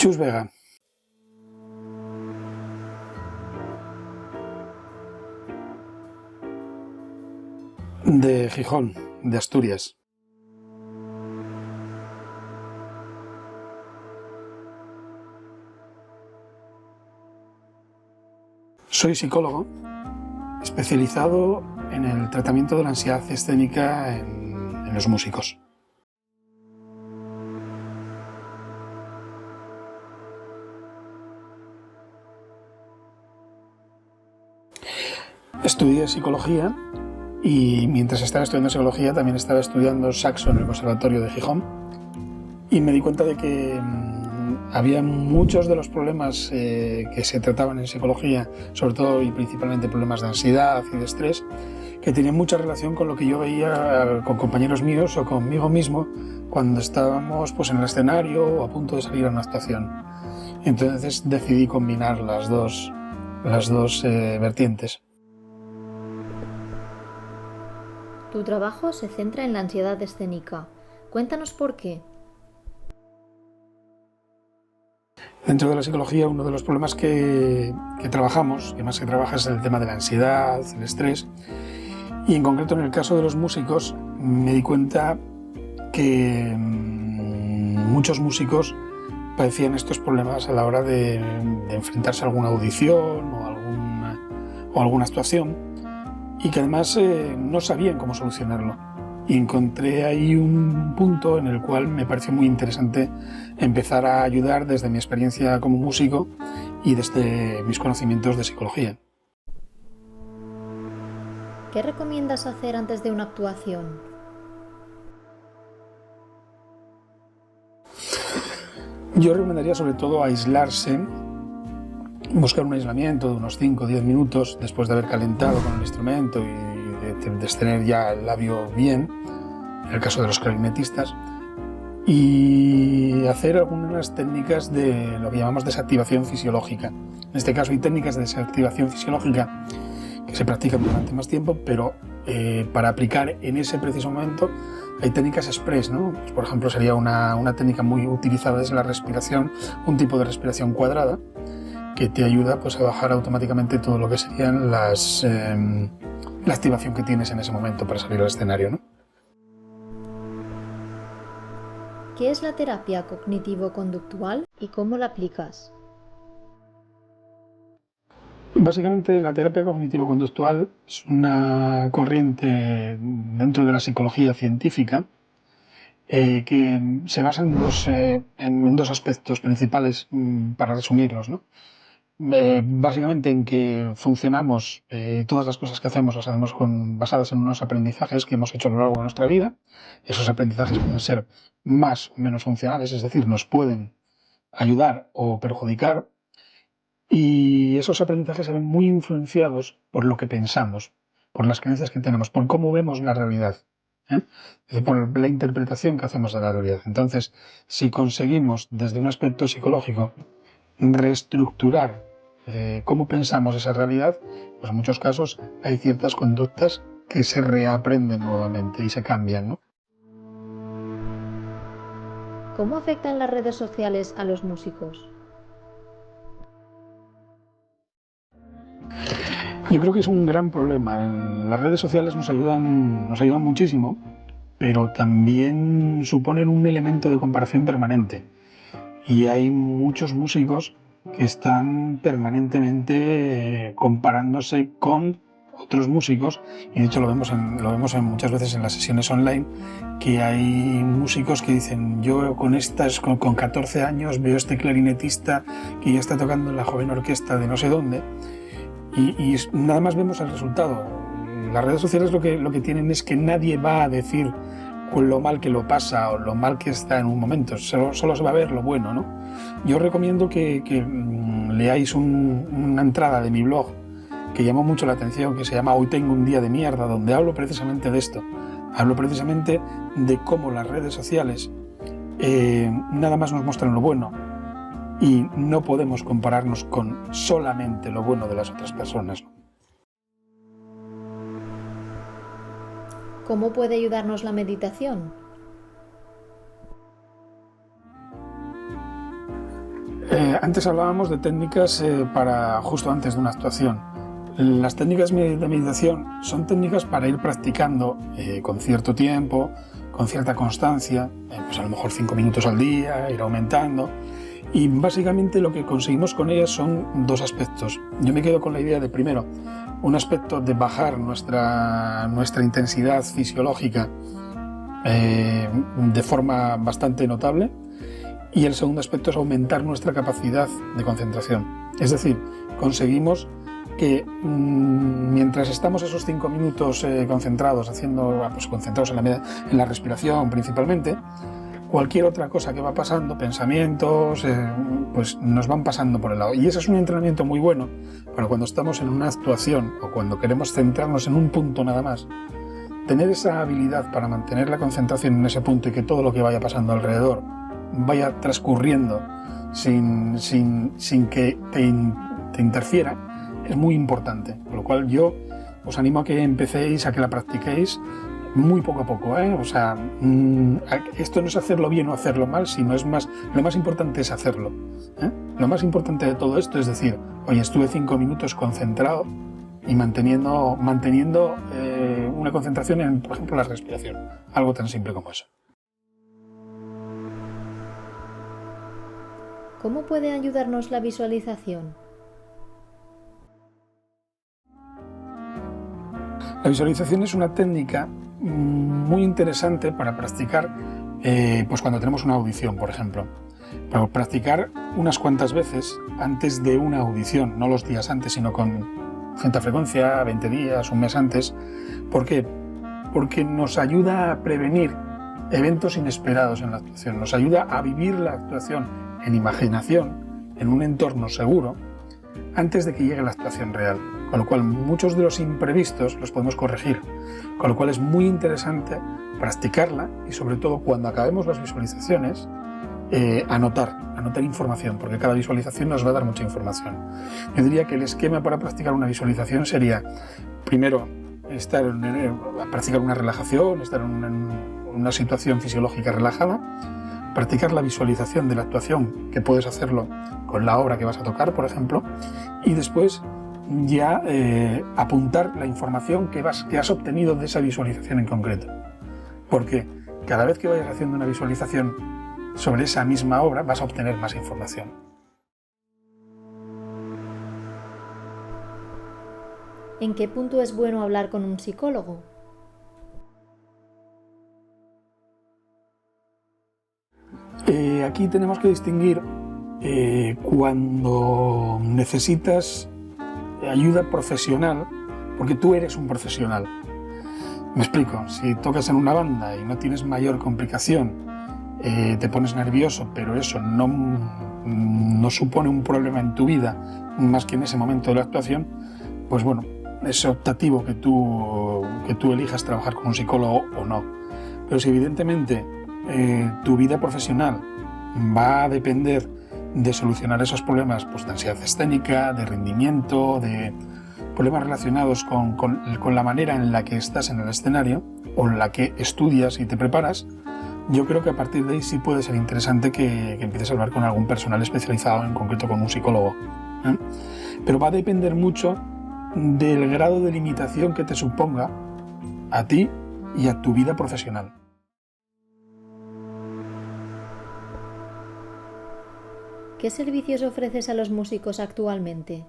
Chus Vega. De Gijón, de Asturias. Soy psicólogo, especializado en el tratamiento de la ansiedad escénica en los músicos. Estudié psicología y mientras estaba estudiando psicología también estaba estudiando saxo en el Conservatorio de Gijón y me di cuenta de que había muchos de los problemas que se trataban en psicología, sobre todo y principalmente problemas de ansiedad y de estrés, que tenían mucha relación con lo que yo veía con compañeros míos o conmigo mismo cuando estábamos pues, en el escenario o a punto de salir a una actuación. Entonces decidí combinar las dos vertientes. Tu trabajo se centra en la ansiedad escénica. Cuéntanos por qué. Dentro de la psicología, uno de los problemas que trabajamos, que más que trabaja, es el tema de la ansiedad, el estrés. Y en concreto, en el caso de los músicos, me di cuenta que muchos músicos padecían estos problemas a la hora de enfrentarse a alguna audición o alguna actuación y que además no sabían cómo solucionarlo. Y encontré ahí un punto en el cual me pareció muy interesante empezar a ayudar desde mi experiencia como músico y desde mis conocimientos de psicología. ¿Qué recomiendas hacer antes de una actuación? Yo recomendaría sobre todo aislarse, buscar un aislamiento de unos 5 o 10 minutos después de haber calentado con el instrumento y de tener ya el labio bien, en el caso de los clarinetistas, y hacer algunas técnicas de lo que llamamos desactivación fisiológica. En este caso hay técnicas de desactivación fisiológica que se practican durante más tiempo, pero para aplicar en ese preciso momento hay técnicas express, ¿no? Pues, por ejemplo, sería una técnica muy utilizada es la respiración, un tipo de respiración cuadrada que te ayuda pues, a bajar automáticamente todo lo que serían la activación que tienes en ese momento para salir al escenario, ¿no? ¿Qué es la terapia cognitivo-conductual y cómo la aplicas? Básicamente la terapia cognitivo-conductual es una corriente dentro de la psicología científica que se basa en dos aspectos principales para resumirlos, ¿no? Básicamente en que funcionamos, todas las cosas que hacemos las hacemos basadas en unos aprendizajes que hemos hecho a lo largo de nuestra vida. Esos aprendizajes pueden ser más o menos funcionales, es decir, nos pueden ayudar o perjudicar. Y esos aprendizajes se ven muy influenciados por lo que pensamos, por las creencias que tenemos, por cómo vemos la realidad, ¿eh? Es decir, por la interpretación que hacemos de la realidad. Entonces, si conseguimos desde un aspecto psicológico reestructurar cómo pensamos esa realidad, pues en muchos casos hay ciertas conductas que se reaprenden nuevamente y se cambian, ¿no? ¿Cómo afectan las redes sociales a los músicos? Yo creo que es un gran problema. Las redes sociales nos ayudan muchísimo, pero también suponen un elemento de comparación permanente. Y hay muchos músicos que están permanentemente comparándose con otros músicos, y de hecho lo vemos muchas veces en las sesiones online, que hay músicos que dicen, yo con 14 años veo este clarinetista que ya está tocando en la joven orquesta de no sé dónde, y nada más vemos el resultado. Las redes sociales lo que tienen es que nadie va a decir lo mal que lo pasa o lo mal que está en un momento, solo se va a ver lo bueno, ¿no? Yo recomiendo que leáis una entrada de mi blog que llamó mucho la atención, que se llama Hoy tengo un día de mierda, donde hablo precisamente de esto. Hablo precisamente de cómo las redes sociales nada más nos muestran lo bueno y no podemos compararnos con solamente lo bueno de las otras personas. ¿Cómo puede ayudarnos la meditación? Antes hablábamos de técnicas para justo antes de una actuación. Las técnicas de meditación son técnicas para ir practicando con cierto tiempo, con cierta constancia, pues a lo mejor 5 minutos al día, ir aumentando. Y básicamente lo que conseguimos con ellas son dos aspectos. Yo me quedo con la idea de, primero, un aspecto de bajar nuestra intensidad fisiológica de forma bastante notable, y el segundo aspecto es aumentar nuestra capacidad de concentración. Es decir, conseguimos que mientras estamos esos 5 minutos concentrados, concentrados en la respiración principalmente, cualquier otra cosa que va pasando, pensamientos, pues nos van pasando por el lado. Y ese es un entrenamiento muy bueno para cuando estamos en una actuación o cuando queremos centrarnos en un punto nada más. Tener esa habilidad para mantener la concentración en ese punto y que todo lo que vaya pasando alrededor vaya transcurriendo sin que te interfiera es muy importante. Por lo cual yo os animo a que empecéis, a que la practiquéis muy poco a poco, ¿eh? O sea, esto no es hacerlo bien o hacerlo mal, sino lo más importante es hacerlo, ¿eh? Lo más importante de todo esto es decir, oye, estuve 5 minutos concentrado y manteniendo una concentración en, por ejemplo, la respiración. Algo tan simple como eso. ¿Cómo puede ayudarnos la visualización? La visualización es una técnica muy interesante para practicar pues cuando tenemos una audición, por ejemplo. Para practicar unas cuantas veces antes de una audición, no los días antes, sino con cierta frecuencia, 20 días, un mes antes. ¿Por qué? Porque nos ayuda a prevenir eventos inesperados en la actuación, nos ayuda a vivir la actuación en imaginación, en un entorno seguro, antes de que llegue la actuación real. Con lo cual muchos de los imprevistos los podemos corregir. Con lo cual es muy interesante practicarla y sobre todo cuando acabemos las visualizaciones, anotar información, porque cada visualización nos va a dar mucha información. Yo diría que el esquema para practicar una visualización sería, primero, practicar una relajación, estar en una situación fisiológica relajada, practicar la visualización de la actuación, que puedes hacerlo con la obra que vas a tocar, por ejemplo, y después ya apuntar la información que has obtenido de esa visualización en concreto. Porque cada vez que vayas haciendo una visualización sobre esa misma obra vas a obtener más información. ¿En qué punto es bueno hablar con un psicólogo? Aquí tenemos que distinguir cuando necesitas ayuda profesional, porque tú eres un profesional. Me explico, si tocas en una banda y no tienes mayor complicación, te pones nervioso, pero eso no supone un problema en tu vida, más que en ese momento de la actuación, pues bueno, es optativo que tú elijas trabajar con un psicólogo o no. Pero si evidentemente tu vida profesional va a depender de solucionar esos problemas, pues de ansiedad escénica, de rendimiento, de problemas relacionados con la manera en la que estás en el escenario o en la que estudias y te preparas, yo creo que a partir de ahí sí puede ser interesante que empieces a hablar con algún personal especializado, en concreto con un psicólogo, ¿eh? Pero va a depender mucho del grado de limitación que te suponga a ti y a tu vida profesional. ¿Qué servicios ofreces a los músicos actualmente?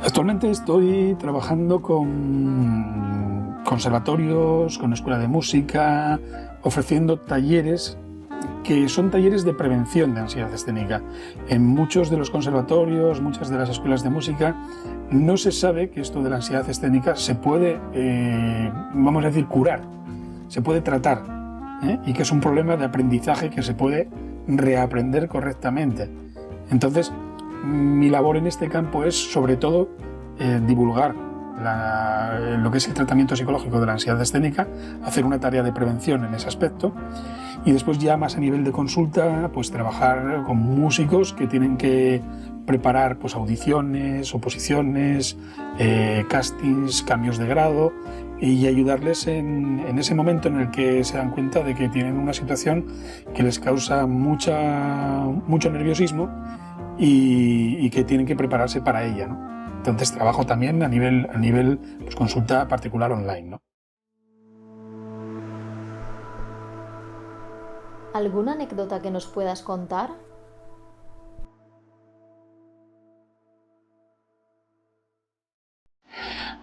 Actualmente estoy trabajando con conservatorios, con escuela de música, ofreciendo talleres que son talleres de prevención de ansiedad escénica. En muchos de los conservatorios, muchas de las escuelas de música, no se sabe que esto de la ansiedad escénica se puede, vamos a decir, curar, se puede tratar, y que es un problema de aprendizaje que se puede reaprender correctamente. Entonces, mi labor en este campo es, sobre todo, divulgar lo que es el tratamiento psicológico de la ansiedad escénica, hacer una tarea de prevención en ese aspecto y después ya más a nivel de consulta, pues trabajar con músicos que tienen que preparar pues audiciones, oposiciones, castings, cambios de grado y ayudarles en ese momento en el que se dan cuenta de que tienen una situación que les causa mucho nerviosismo y que tienen que prepararse para ella, ¿no? Entonces trabajo también a nivel pues, consulta particular online, ¿no? ¿Alguna anécdota que nos puedas contar?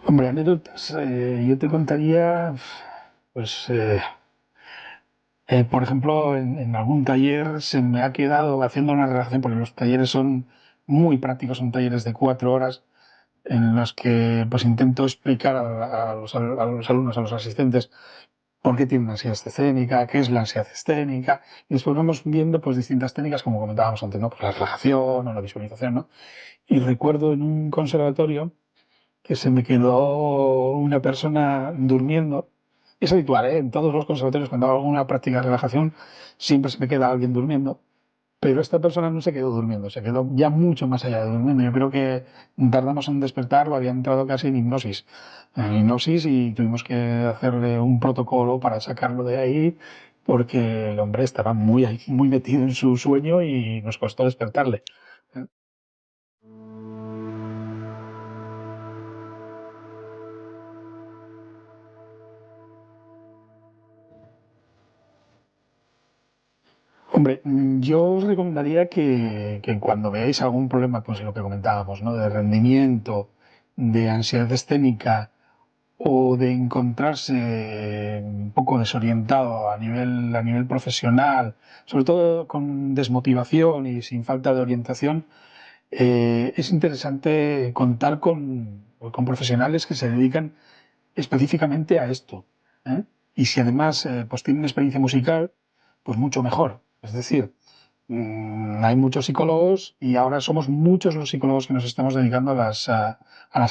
Hombre, anécdotas, yo te contaría, pues, por ejemplo, en algún taller se me ha quedado haciendo una relación, porque los talleres son muy prácticos, son talleres de 4 horas en los que pues intento explicar a los alumnos, a los asistentes, por qué tienen ansiedad escénica, qué es la ansiedad escénica, y después vamos viendo pues distintas técnicas, como comentábamos antes, ¿no? Pues la relajación o la visualización, ¿no? Y recuerdo en un conservatorio que se me quedó una persona durmiendo. Es habitual, ¿eh? En todos los conservatorios, cuando hago una práctica de relajación, siempre se me queda alguien durmiendo. Pero esta persona no se quedó durmiendo, se quedó ya mucho más allá de durmiendo. Yo creo que tardamos en despertarlo, había entrado casi en hipnosis y tuvimos que hacerle un protocolo para sacarlo de ahí porque el hombre estaba muy metido en su sueño y nos costó despertarle. Hombre, yo os recomendaría que cuando veáis algún problema, pues lo que comentábamos, ¿no? De rendimiento, de ansiedad escénica o de encontrarse un poco desorientado a nivel profesional, sobre todo con desmotivación y sin falta de orientación, es interesante contar con profesionales que se dedican específicamente a esto, ¿eh? Y si además pues tienen experiencia musical, pues mucho mejor. Es decir, hay muchos psicólogos y ahora somos muchos los psicólogos que nos estamos dedicando a las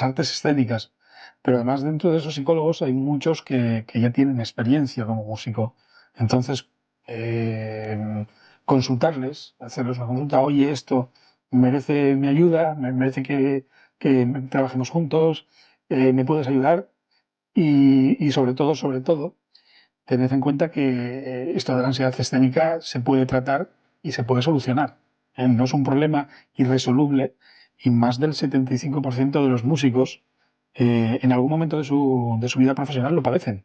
artes escénicas. Pero además dentro de esos psicólogos hay muchos que ya tienen experiencia como músico. Entonces, consultarles, hacerles una consulta, oye, esto merece mi ayuda, merece que trabajemos juntos, ¿me puedes ayudar? Y sobre todo, tened en cuenta que esto de la ansiedad escénica se puede tratar y se puede solucionar. No es un problema irresoluble y más del 75% de los músicos en algún momento de su vida profesional lo padecen.